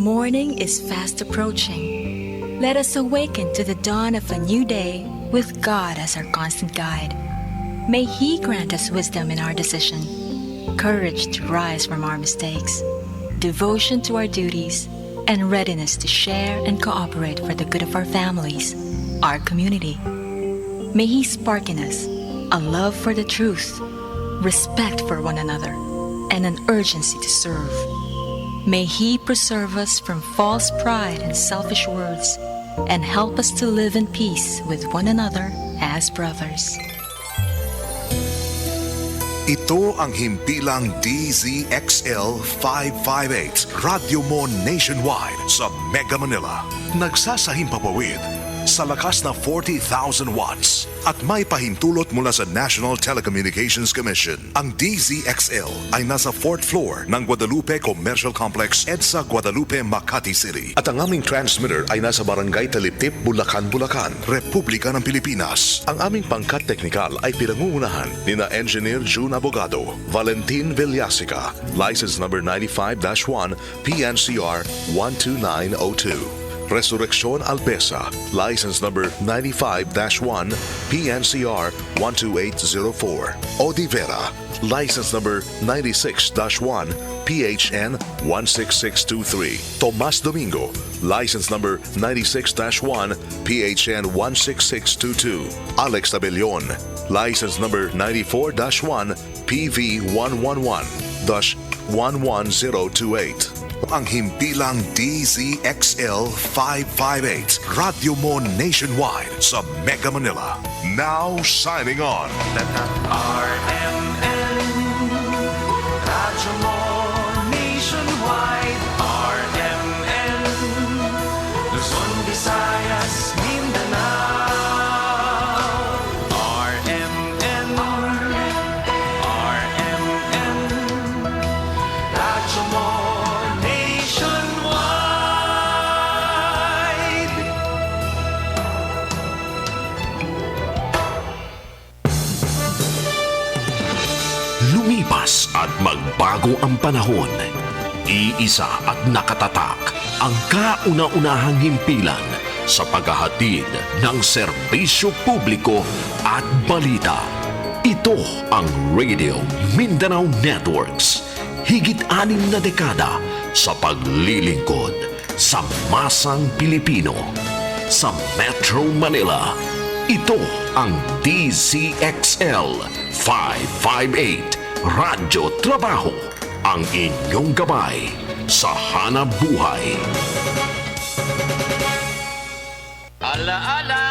morning is fast approaching. Let us awaken to the dawn of a new day with God as our constant guide. May He grant us wisdom in our decision, courage to rise from our mistakes, devotion to our duties, and readiness to share and cooperate for the good of our families, our community. May He spark in us a love for the truth, respect for one another, and an urgency to serve. May He preserve us from false pride and selfish words, and help us to live in peace with one another as brothers. Ito ang himpilang DZXL 558, radyo mo nationwide sa Mega Manila. Nagsasahimpapawid sa lakas na 40,000 watts at may pahintulot mula sa National Telecommunications Commission. Ang DZXL ay nasa 4th floor ng Guadalupe Commercial Complex, EDSA Guadalupe, Makati City. At ang aming transmitter ay nasa Barangay Taliptip, Bulacan, Bulacan, Republika ng Pilipinas. Ang aming pangkat teknikal ay pinangungunahan ni na Engineer June Abogado, Valentin Villasica, license number 95-1, PNCR 12902. Resurrección Albesa, license number 95-1, PNCR 12804. Odivera, license number 96-1, PHN 16623. Tomas Domingo, license number 96-1, PHN 16622. Alex Tabellion, license number 94-1, PV 111-11028. Ang himpilang DZXL 558, radyo mo nationwide sa Mega Manila. Now signing on. RMN, radyo mo nationwide. RMN, Luzon, Visayas, Mindanao. RMN, RMN, radyo mo nationwide. Lumipas at magbago ang panahon. Iisa at nakatatak ang kauna-unahang himpilan sa paghahatid ng serbisyo publiko at balita. Ito ang Radio Mindanao Networks. Higit 6 na dekada sa paglilingkod sa masang Pilipino. Sa Metro Manila, ito ang DZXL 558 Radyo Trabaho, ang inyong gabay sa hanap buhay. Alaala.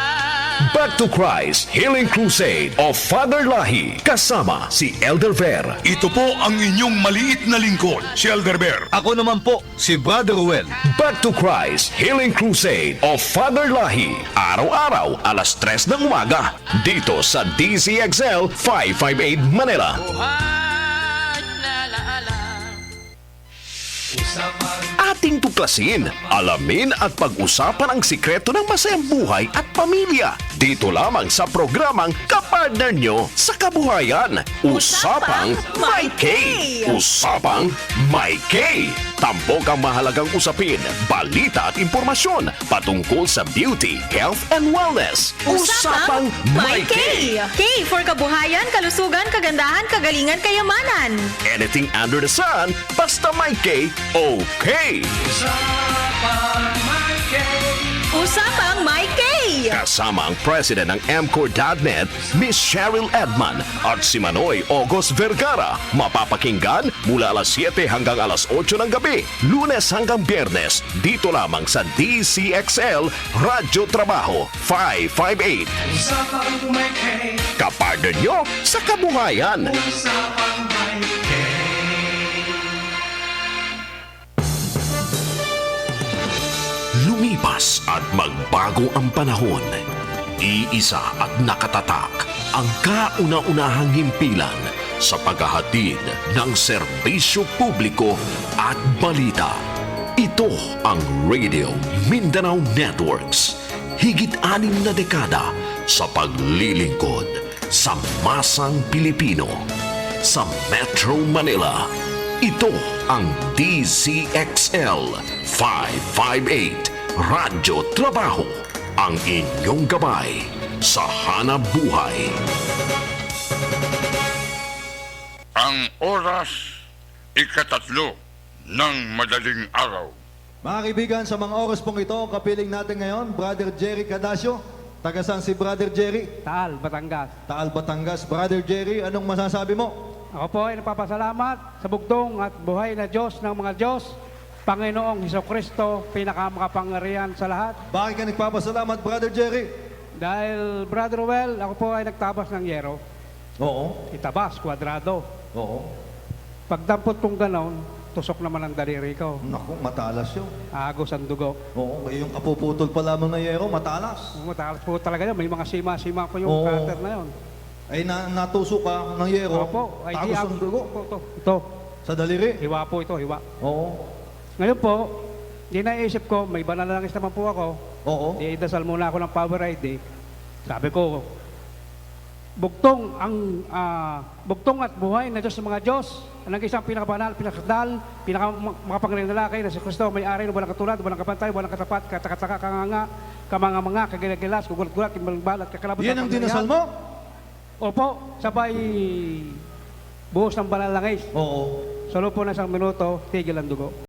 Back to Christ Healing Crusade of Father Lahi kasama si Elder Ver. Ito po ang inyong maliit na lingkod, si Elder Bear. Ako naman po, si Brother Ruel. Back to Christ Healing Crusade of Father Lahi. Araw-araw, alas 3 ng umaga. Dito sa DZXL 558 Manila. Ating tuklasin, alamin at pag-usapan ang sikreto ng masayang buhay at pamilya. Dito lamang sa programang kapartner nyo sa kabuhayan. Usapang May K! Usapang May K! Tampok ang mahalagang usapin, balita at impormasyon patungkol sa beauty, health and wellness. Usapang May K! K for kabuhayan, kalusugan, kagandahan, kagalingan, kayamanan. Anything under the sun, basta may K, okay! Usapang May K! Kasama ang president ng MCOR.net, Miss Cheryl Edman at si Manoy August Vergara. Mapapakinggan mula alas 7 hanggang alas 8 ng gabi, Lunes hanggang Biyernes, dito lamang sa DCXL Radyo Trabaho 558. Usapang May K. Kapartner nyo sa kabuhayan. Usapang May K. Lumipas at magbago ang panahon. Iisa at nakatatak ang kauna-unahang himpilan sa paghahatid ng serbisyo publiko at balita. Ito ang Radio Mindanao Networks. Higit 6 na dekada sa paglilingkod sa masang Pilipino. Sa Metro Manila, Ito ang DZXL 558 Radyo Trabaho, ang inyong gabay sa hanap buhay. Ang oras, 3:00 ng madaling araw. Mga kaibigan, sa mga oras pong ito, kapiling natin ngayon, Brother Jerry Cadasio. Taga saan si Brother Jerry? Taal, Batangas. Taal, Batangas. Brother Jerry, anong masasabi mo? Ako po ay nagpapasalamat sa bugtong at buhay na Diyos ng mga Diyos, Panginoong Hesukristo, pinakamakapangyarihan sa lahat. Bakit ka nagpapasalamat, Brother Jerry? Dahil, Brother Well, ako po ay nagtabas ng yero. Oo. Itabas, kwadrado. Oo. Pagdampot kong ganon, tusok naman ang daliri ko. Naku, matalas yun. Agos ang dugo. Oo, yung kapuputol pa lamang ng yero, matalas. Matalas po talaga yun. May mga sima-sima po yung Oo. cutter na yun. Ay, natusok ka ng yero, Opo, ay di tagos ako. ang dugo. Ito, Sa daliri. hiwa po ito, hiwa. Oo. Ngayon po, di naisip ko, may banal na langis naman po ako. Oo. Di dasal muna ako ng Power ID. Sabi ko, bugtong at buhay na Diyos ng mga Diyos, ang isang pinakabanal, pinakadal, pinakamakapangyarihan na lalaki na si Kristo, may-ari na walang katulad, walang kapantay, walang katapat, katakataka, kanganga, kamanga-manga, kagilagilas, kugulat-gulat, kimbalbal at kakalabot. Yan ang dinasal mo? Opo, sabay buhos ng banal langis. Oo. Sa loob po ng isang minuto, tigil ang dugo.